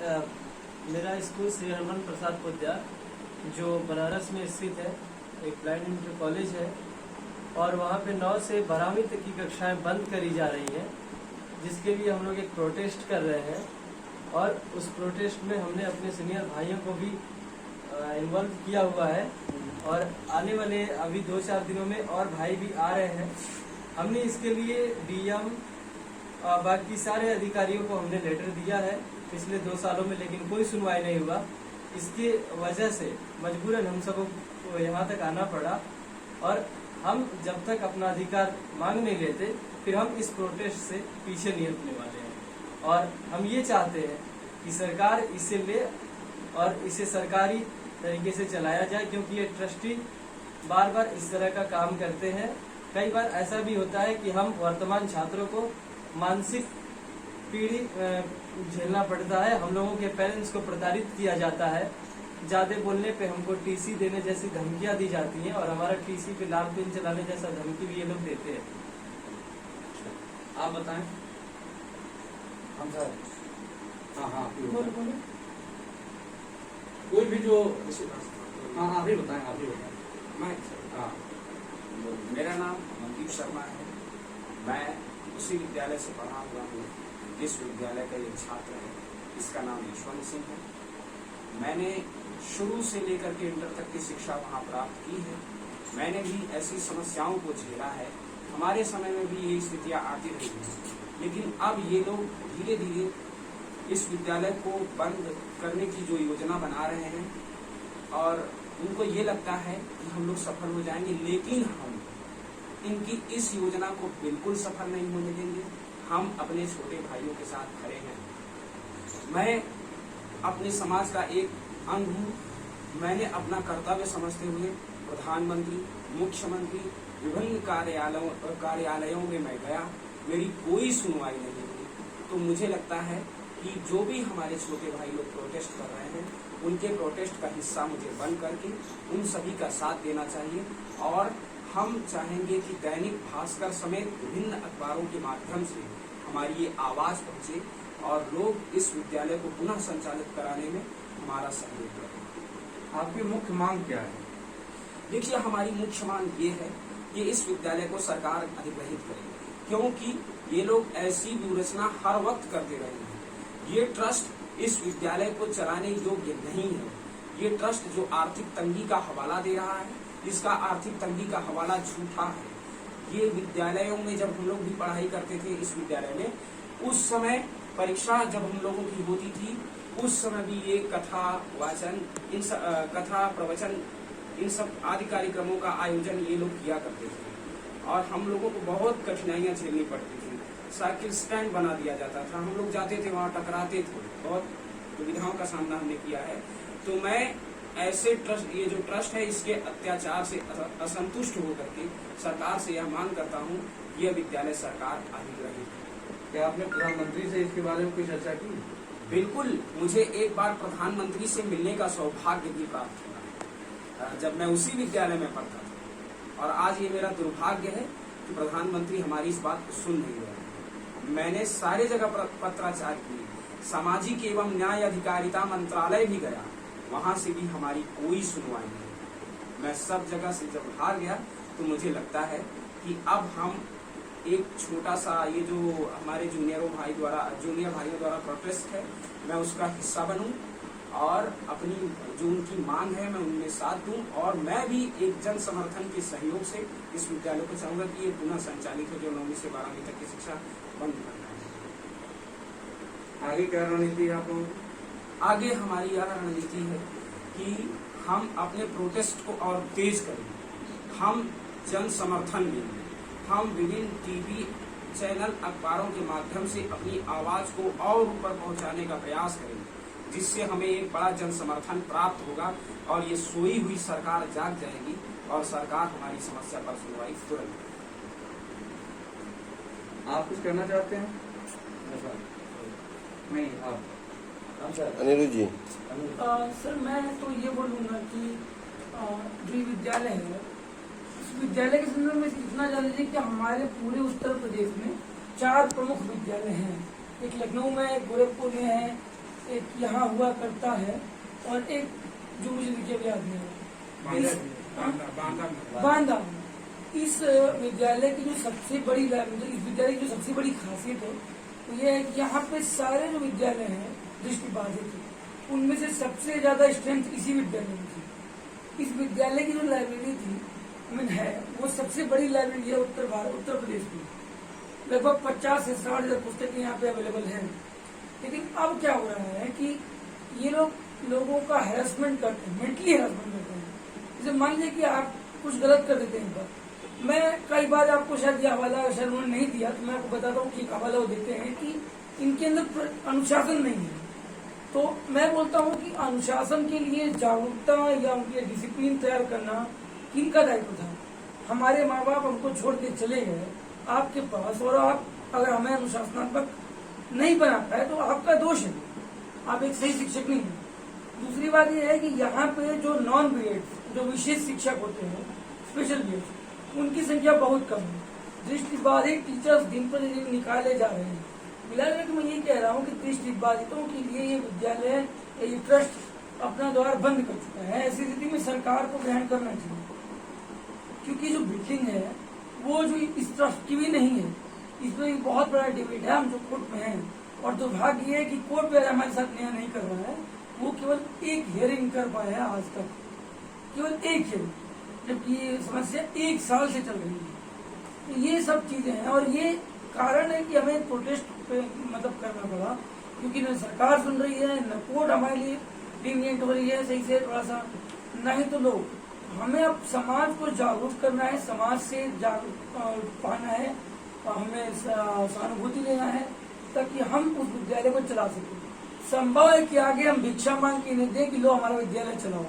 मेरा स्कूल श्री हरमन प्रसाद पुद्यार जो बनारस में स्थित है, एक ब्लाइंड इंटर कॉलेज है और वहाँ पे 9 से 12वीं तक की कक्षाएं बंद करी जा रही हैं, जिसके लिए हम लोग एक प्रोटेस्ट कर रहे हैं। और उस प्रोटेस्ट में हमने अपने सीनियर भाइयों को भी इन्वॉल्व किया हुआ है और आने वाले अभी 2-4 दिनों में और भाई भी आ रहे हैं। हमने इसके लिए डीएम बाकी सारे अधिकारियों को हमने लेटर दिया है पिछले 2 सालों में, लेकिन कोई सुनवाई नहीं हुआ। इसके वजह से मजबूरन हम सबको यहाँ तक आना पड़ा और हम जब तक अपना अधिकार मांग नहीं लेते फिर हम इस प्रोटेस्ट से पीछे नहीं हटने वाले हैं। और हम ये चाहते हैं कि सरकार इसे ले और इसे सरकारी तरीके से चलाया जाए, क्योंकि ये ट्रस्टी बार बार इस तरह का काम करते हैं। कई बार ऐसा भी होता है कि हम वर्तमान छात्रों को मानसिक पीड़ी झेलना पड़ता है। हम लोगों के पेरेंट्स को प्रताड़ित किया जाता है, ज्यादा बोलने पे हमको टीसी देने जैसी धमकियां दी जाती हैं और हमारा टीसी पे लाल पेन चलाने जैसा धमकी भी ये लोग देते हैं। आप बताएं। हम सर हाँ बोलो। कोई भी जो हाँ आप ही बताएं। मैं हाँ मेरा नाम मनदीप शर्मा है। मैं उसी विद्यालय से पढ़ा हुआ हूँ जिस विद्यालय का एक छात्र है, इसका नाम यशवंत सिंह है। मैंने शुरू से लेकर के इंटर तक की शिक्षा वहाँ प्राप्त की है। मैंने भी ऐसी समस्याओं को झेला है। हमारे समय में भी ये स्थितियाँ आती रही हैं, लेकिन अब ये लोग धीरे धीरे इस विद्यालय को बंद करने की जो योजना बना रहे हैं और उनको ये लगता है कि हम लोग सफल हो जाएंगे, लेकिन हम इनकी इस योजना को बिल्कुल सफल नहीं होने देंगे। हम अपने छोटे भाइयों के साथ खड़े हैं। मैं अपने समाज का एक अंग हूँ। मैंने अपना कर्तव्य समझते हुए प्रधानमंत्री, मुख्यमंत्री, विभिन्न कार्यालयों में मैं गया, मेरी कोई सुनवाई नहीं हुई। तो मुझे लगता है कि जो भी हमारे छोटे भाई लोग प्रोटेस्ट कर रहे हैं, उनके प्रोटेस्ट का हिस्सा मुझे बन करके उन सभी का साथ देना चाहिए। और हम चाहेंगे कि दैनिक भास्कर समेत विभिन्न अखबारों के माध्यम से हमारी ये आवाज पहुंचे और लोग इस विद्यालय को पुनः संचालित कराने में हमारा सहयोग करें। आपकी मुख्य मांग क्या है? देखिए, हमारी मुख्य मांग ये है कि इस विद्यालय को सरकार अधिग्रहित करे, क्योंकि ये लोग ऐसी व्यूरचना हर वक्त करते रहे हैं। ये ट्रस्ट इस विद्यालय को चलाने योग्य नहीं है। ये ट्रस्ट जो आर्थिक तंगी का हवाला दे रहा है, इसका आर्थिक तंगी का हवाला झूठा है। ये विद्यालयों में जब हम लोग भी पढ़ाई करते थे इस विद्यालय में, उस समय परीक्षा जब हम लोगों की होती थी, उस समय भी ये कथा वाचन, कथा प्रवचन, इन सब आदि कार्यक्रमों का आयोजन ये लोग किया करते थे और हम लोगों को बहुत कठिनाइयां झेलनी पड़ती थी। साइकिल स्टैंड बना दिया जाता था, हम लोग जाते थे वहाँ टकराते थे, बहुत दुविधाओं का सामना हमने किया है। तो मैं ऐसे ट्रस्ट, ये जो ट्रस्ट है, इसके अत्याचार से असंतुष्ट होकर के सरकार से यह मांग करता हूँ, यह विद्यालय सरकार अधिग्रहित है। क्या आपने प्रधानमंत्री से इसके बारे में कोई चर्चा की? बिल्कुल, मुझे एक बार प्रधानमंत्री से मिलने का सौभाग्य भी प्राप्त हुआ जब मैं उसी विद्यालय में पढ़ता था। और आज ये मेरा दुर्भाग्य है कि प्रधानमंत्री हमारी इस बात को सुन नहीं रहे। मैंने सारे जगह पत्राचार किए, सामाजिक एवं न्याय अधिकारिता मंत्रालय भी गया, वहां से भी हमारी कोई सुनवाई नहीं। मैं सब जगह से जब हार गया तो मुझे लगता है कि अब हम एक छोटा सा, ये जो हमारे जूनियर भाइयों द्वारा प्रोटेस्ट है, मैं उसका हिस्सा बनूं और अपनी जो उनकी मांग है मैं उनमें साथ दूं। और मैं भी एक जन समर्थन के सहयोग से इस विद्यालय को चाहूंगा कि ये पुनः संचालित हो, जो 9वीं से 12वीं तक की शिक्षा बंद करना है। आगे क्या रणनीति है आप लोगों की? आगे हमारी यह रणनीति है कि हम अपने प्रोटेस्ट को और तेज करें, हम जन समर्थन देंगे, हम विभिन्न टीवी चैनल, अखबारों के माध्यम से अपनी आवाज को और ऊपर पहुंचाने का प्रयास करेंगे, जिससे हमें एक बड़ा जन समर्थन प्राप्त होगा और ये सोई हुई सरकार जाग जाएगी और सरकार हमारी समस्या पर सुनवाई तुरंत। आप कुछ कहना चाहते हैं? नहीं, आप अनिरुद्ध जी। सर, मैं तो ये बोलूँगा कि जो विद्यालय है, इस विद्यालय के संदर्भ में इतना जान लीजिए कि हमारे पूरे उत्तर प्रदेश में 4 प्रमुख विद्यालय हैं। एक लखनऊ में, एक गोरखपुर में है, एक यहाँ हुआ करता है और एक जो मुझे लिखे भी याद नहीं है, बांदा। इस विद्यालय की जो सबसे बड़ी इस विद्यालय की जो सबसे बड़ी खासियत है तो ये है कि यहाँ पे सारे जो विद्यालय हैं दृष्टिबाधित थे, उनमें से सबसे ज्यादा स्ट्रेंथ इसी विद्यालय में थी। इस विद्यालय की जो लाइब्रेरी थी है वो सबसे बड़ी लाइब्रेरी है उत्तर प्रदेश की। लगभग 50 से 60,000 पुस्तकें यहाँ पे अवेलेबल हैं। लेकिन अब क्या हो रहा है कि ये लोगों का हैरेसमेंट करते हैं, मेंटली हैरेसमेंट करते हैं। जैसे मान लीजिए कि आप कुछ गलत कर देते हैं, पर मैं कई बार आपको शायद ये हवाला शायद उन्होंने नहीं दिया तो मैं आपको बताता हूँ कि एक हवाला वो देते हैं कि इनके अंदर अनुशासन नहीं है। तो मैं बोलता हूँ कि अनुशासन के लिए जागरूकता या उनके डिसिप्लिन तैयार करना किनका दायित्व था? हमारे माँ बाप हमको छोड़ के चले गए आपके पास, और आप अगर हमें अनुशासनात्मक नहीं बना पाए तो आपका दोष है, आप एक सही शिक्षक नहीं है। दूसरी बात यह है कि यहाँ पे जो नॉन बीएड जो विशेष शिक्षक होते हैं, स्पेशल बीएड, उनकी संख्या बहुत कम है। दृष्टिबाधित टीचर्स दिन पर दिन निकाले जा रहे हैं। मिलाकर तो मैं ये कह रहा हूँ कि दृष्टिबाधितों के लिए ये विद्यालय ये ट्रस्ट अपना द्वार बंद कर चुका है। ऐसी स्थिति में सरकार को ग्रहण करना चाहिए, क्योंकि जो बिल्डिंग है वो जो इस ट्रस्ट की भी नहीं है। इसमें बहुत बड़ा डिबेट है, हम जो कोर्ट में हैं, और दुर्भाग्य ये है कि कोर्ट में हमारे साथ न्याय नहीं कर रहा है। वो केवल एक हियरिंग कर पाया है आज तक, केवल एक हियरिंग, जबकि ये समस्या 1 साल से चल रही है। तो ये सब चीजें हैं और ये कारण है कि हमें प्रोटेस्ट पे करना पड़ा, क्योंकि न सरकार सुन रही है, न कोर्ट हमारे लिए डिविएंट हो रही है सही से थोड़ा सा, नहीं तो लोग। हमें अब समाज को जागरूक करना है, समाज से जागरूक पाना है, हमें सहानुभूति लेना है ताकि हम उस विद्यालय को चला सकें। संभव है कि आगे हम भिक्षा मांग के नहीं दें कि लो हमारा विद्यालय चलाओ।